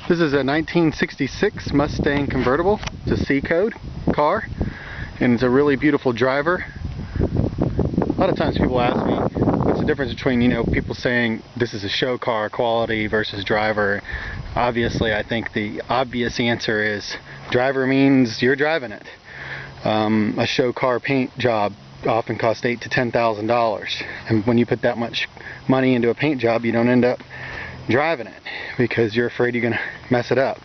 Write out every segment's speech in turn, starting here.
This is a 1966 Mustang Convertible. It's a C-code car, and it's a really beautiful driver. A lot of times people ask me, what's the difference between, people saying this is a show car quality versus driver? Obviously, I think the obvious answer is driver means you're driving it. A show car paint job often costs $8,000 to $10,000, and when you put that much money into a paint job, you don't end up driving it because you're afraid you're gonna mess it up.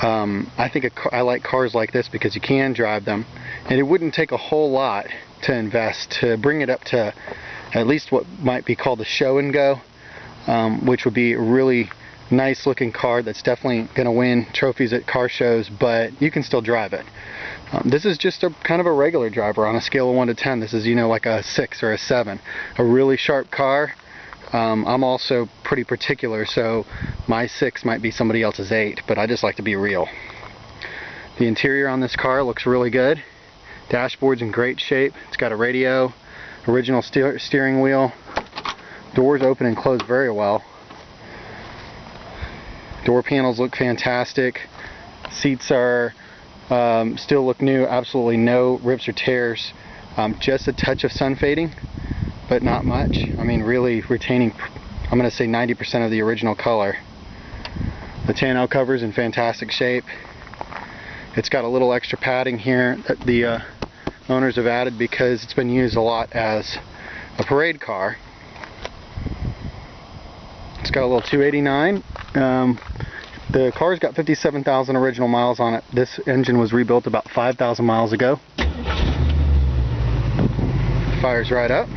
I think I like cars like this because you can drive them, and it wouldn't take a whole lot to invest to bring it up to at least what might be called a show and go, which would be a really nice looking car that's definitely gonna win trophies at car shows, but you can still drive it. This is just a kind of a regular driver on a scale of 1 to 10. This is like a 6 or a 7. A really sharp car. I'm also pretty particular, so my 6 might be somebody else's 8, but I just like to be real. The interior on this car looks really good. Dashboard's in great shape. It's got a radio, original steering wheel. Doors open and close very well. Door panels look fantastic. Seats are still look new. Absolutely no rips or tears. Just a touch of sun fading, but not much. I mean, really retaining, I'm going to say 90% of the original color. The tonneau cover's in fantastic shape. It's got a little extra padding here that the owners have added because it's been used a lot as a parade car. It's got a little 289. The car's got 57,000 original miles on it. This engine was rebuilt about 5,000 miles ago. Fires right up.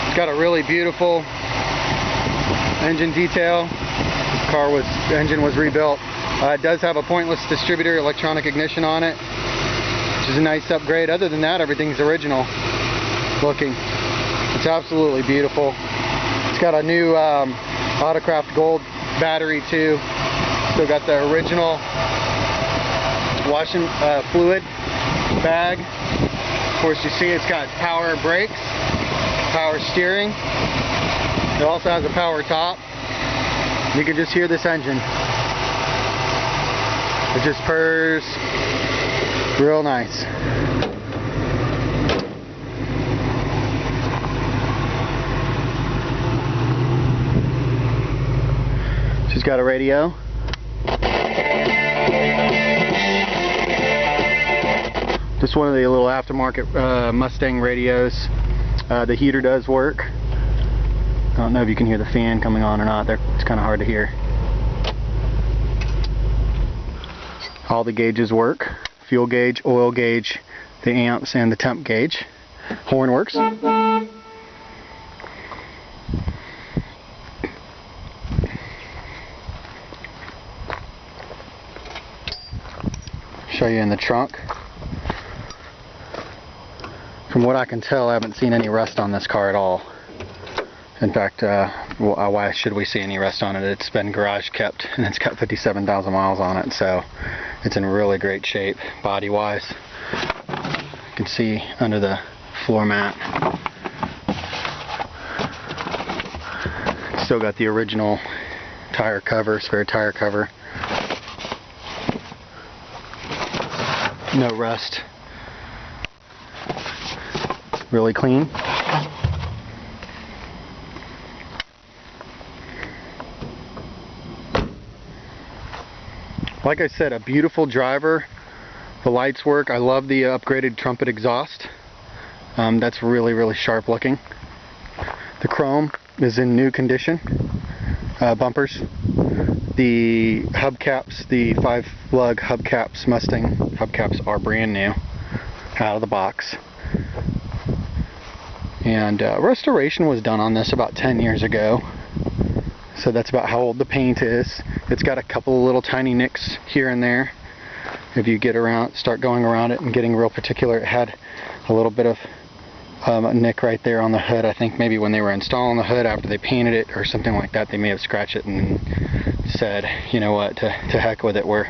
It's got a really beautiful engine detail. Engine was rebuilt. It does have a pointless distributor electronic ignition on it, which is a nice upgrade. Other than that, everything's original looking. It's absolutely beautiful. It's got a new Autocraft Gold battery too. Still got the original washing fluid bag. Of course, you see it's got power brakes, power steering. It also has a power top. You can just hear this engine. It just purrs real nice. She's got a radio. Just one of the little aftermarket Mustang radios. The heater does work. I don't know if you can hear the fan coming on or not. It's kind of hard to hear. All the gauges work. Fuel gauge, oil gauge, the amps, and the temp gauge. Horn works. Show you in the trunk. From what I can tell, I haven't seen any rust on this car at all. In fact, why should we see any rust on it? It's been garage kept, and it's got 57,000 miles on it, so it's in really great shape body wise. You can see under the floor mat. Still got the original tire cover, spare tire cover. No rust. Really clean. Like I said, a beautiful driver. The lights work. I love the upgraded trumpet exhaust. That's really, really sharp looking. The chrome is in new condition. Bumpers. The hubcaps, the 5-lug hubcaps, Mustang hubcaps, are brand new out of the box. And restoration was done on this about 10 years ago. So that's about how old the paint is. It's got a couple of little tiny nicks here and there. If you start going around it and getting real particular, it had a little bit of a nick right there on the hood. I think maybe when they were installing the hood after they painted it or something like that, they may have scratched it and said, you know what, to heck with it, we're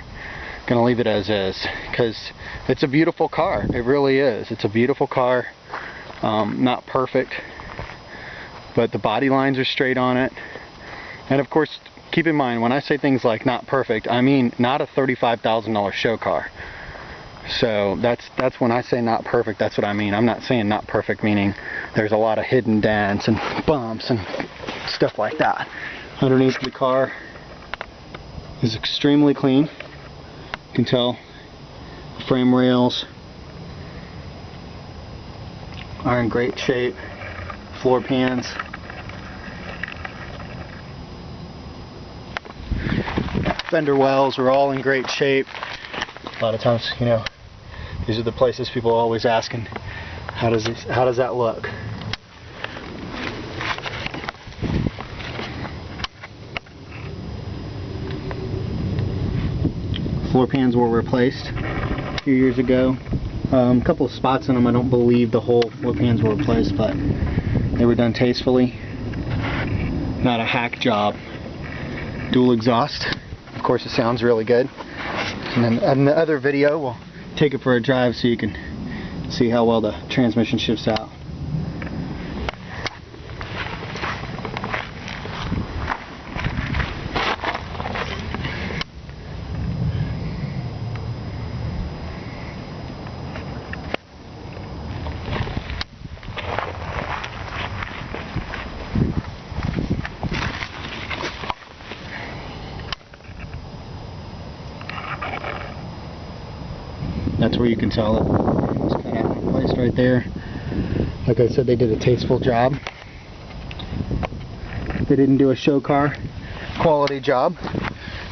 gonna leave it as is, because it's a beautiful car. It really is. It's a beautiful car. Not perfect, but the body lines are straight on it. And of course, keep in mind, when I say things like not perfect, I mean not a $35,000 show car. So that's when I say not perfect, that's what I mean. I'm not saying not perfect meaning there's a lot of hidden dents and bumps and stuff like that. Underneath the car is extremely clean. You can tell the frame rails are in great shape. Floor pans. Fender wells are all in great shape. A lot of times, you know, these are the places people are always asking, how does that look? Floor pans were replaced a few years ago. A couple of spots in them, I don't believe the whole floor pans were replaced, but they were done tastefully. Not a hack job. Dual exhaust. Of course, it sounds really good. And then in the other video, we'll take it for a drive so you can see how well the transmission shifts out. That's where you can tell it. It's kind of placed right there. Like I said, they did a tasteful job. They didn't do a show car quality job.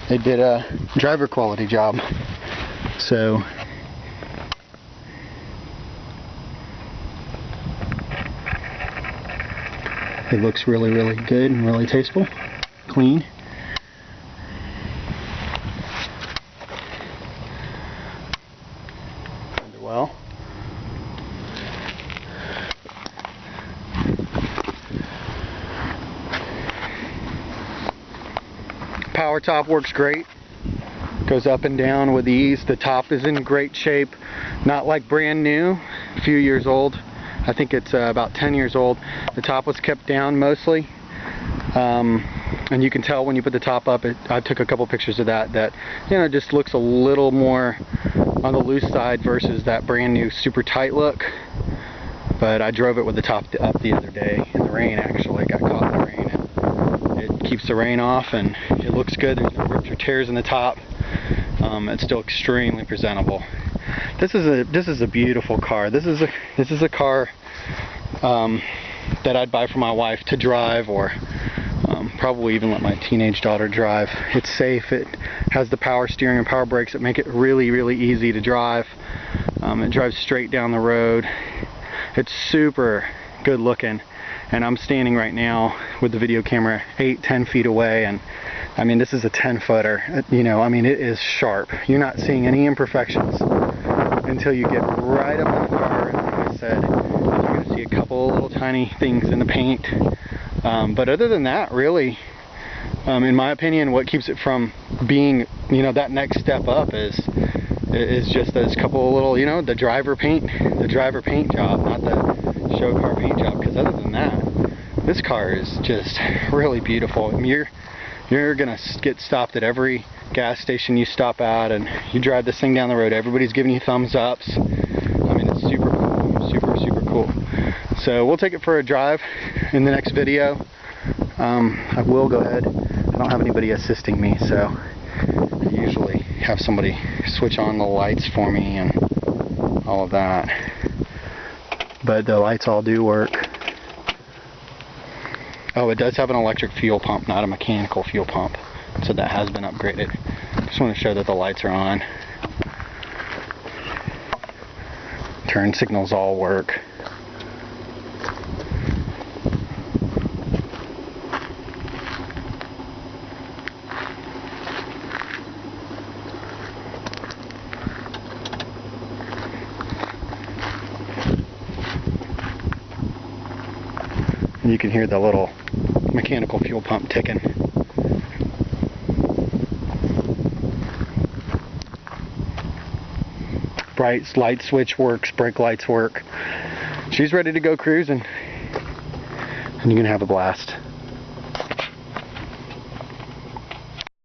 They did a driver quality job. So it looks really, really good and really tasteful, clean. Well, power top works great, goes up and down with ease. The top is in great shape, not like brand new, a few years old. I think it's about 10 years old. The top was kept down mostly, and you can tell when you put the top up. I took a couple pictures of that, you know, it just looks a little more on the loose side versus that brand new super tight look. But I drove it with the top up the other day in the rain. Actually got caught in the rain, and it keeps the rain off and it looks good. There's no rips or tears in the top. It's still extremely presentable. This is a beautiful car. This is a car that I'd buy for my wife to drive, or probably even let my teenage daughter drive. It's safe. It has the power steering and power brakes that make it really, really easy to drive. It drives straight down the road. It's super good looking, and I'm standing right now with the video camera 8-10 feet away, and I mean, this is a 10-footer. You know, I mean, it is sharp. You're not seeing any imperfections until you get right up in the car. And like I said, you're going to see a couple little tiny things in the paint. But other than that, really, in my opinion, what keeps it from being, you know, that next step up is just those couple of little, you know, the driver paint job, not the show car paint job. Because other than that, this car is just really beautiful. I mean, you're gonna get stopped at every gas station you stop at, and you drive this thing down the road, everybody's giving you thumbs ups. I mean, it's super cool, super cool. So we'll take it for a drive in the next video. I will go ahead. I don't have anybody assisting me, so I usually have somebody switch on the lights for me and all of that. But the lights all do work. Oh, it does have an electric fuel pump, not a mechanical fuel pump. So that has been upgraded. Just want to show that the lights are on. Turn signals all work. And you can hear the little mechanical fuel pump ticking. bright light switch works, brake lights work. She's ready to go cruising, and you're gonna have a blast.